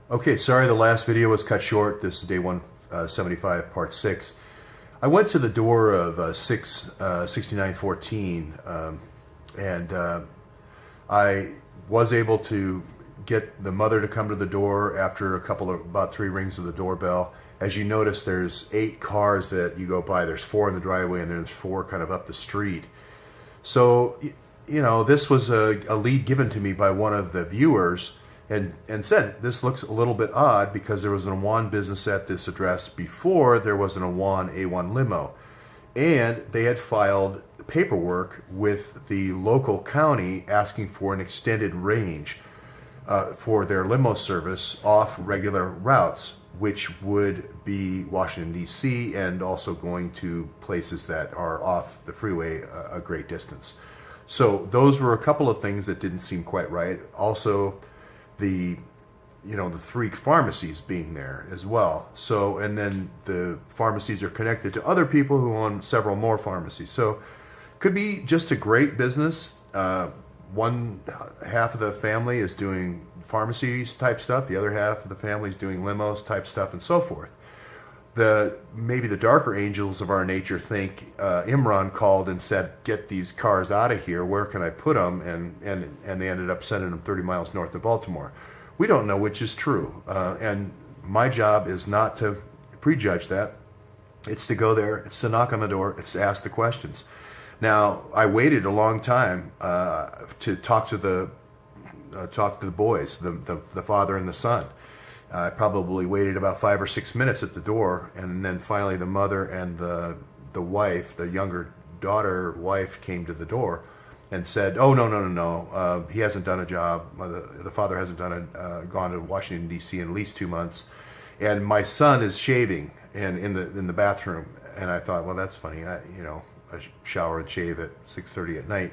Okay, sorry the last video was cut short. This is day 175, part 6. I went to the door of 6914, and I was able to get the mother to come to the door after about 3 rings of the doorbell. As you notice, there's 8 cars that you go by. There's 4 in the driveway and there's 4 kind of up the street. So, you know, this was a lead given to me by one of the viewers, and said, this looks a little bit odd because there was an Awan business at this address before there was an Awan A1 limo. And they had filed paperwork with the local county asking for an extended range for their limo service off regular routes, which would be Washington, D.C., and also going to places that are off the freeway a great distance. So those were a couple of things that didn't seem quite right. Also, the 3 pharmacies being there as well. So, and then the pharmacies are connected to other people who own several more pharmacies. So could be just a great business. One half of the family is doing pharmacies type stuff. The other half of the family is doing limos type stuff, and so forth. Maybe the darker angels of our nature think Imran called and said, get these cars out of here, where can I put them? And they ended up sending them 30 miles north of Baltimore. We don't know which is true. And my job is not to prejudge that. It's to go there, it's to knock on the door, it's to ask the questions. Now, I waited a long time to talk to the boys, the father and the son. I probably waited about 5 or 6 minutes at the door, and then finally the mother and the wife, the younger daughter wife, came to the door and said, "Oh, no, he hasn't done a job. The father hasn't gone to Washington, D.C. in at least 2 months, and my son is shaving in the bathroom." And I thought, well, that's funny. I shower and shave at 6:30 at night.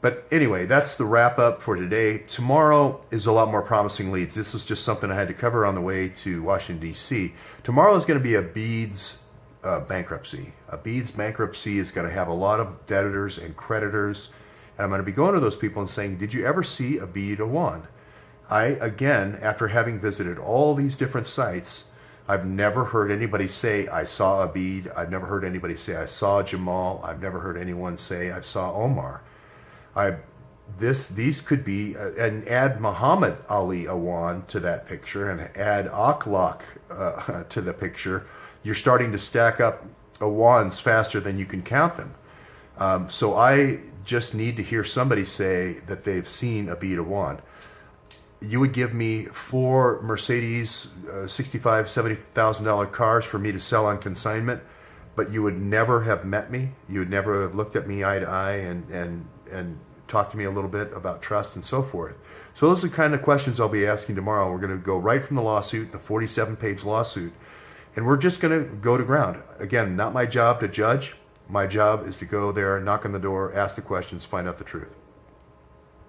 But anyway, that's the wrap up for today. Tomorrow is a lot more promising leads. This is just something I had to cover on the way to Washington, D.C. Tomorrow is going to be a beads bankruptcy. A beads bankruptcy is going to have a lot of debtors and creditors. And I'm going to be going to those people and saying, did you ever see a bead Awan? Again, after having visited all these different sites, I've never heard anybody say, I saw a bead. I've never heard anybody say, I saw Jamal. I've never heard anyone say, I saw Omar. These could be, and add Muhammad Ali Awan to that picture, and add Akhlaq to the picture. You're starting to stack up Awans faster than you can count them. So I just need to hear somebody say that they've seen a bead Awan. You would give me 4 Mercedes $65,000, $70,000 cars for me to sell on consignment, but you would never have met me. You would never have looked at me eye to eye and talk to me a little bit about trust and so forth. So those are the kind of questions I'll be asking tomorrow. We're going to go right from the lawsuit, the 47-page lawsuit, and we're just going to go to ground. Again, not my job to judge. My job is to go there, knock on the door, ask the questions, find out the truth.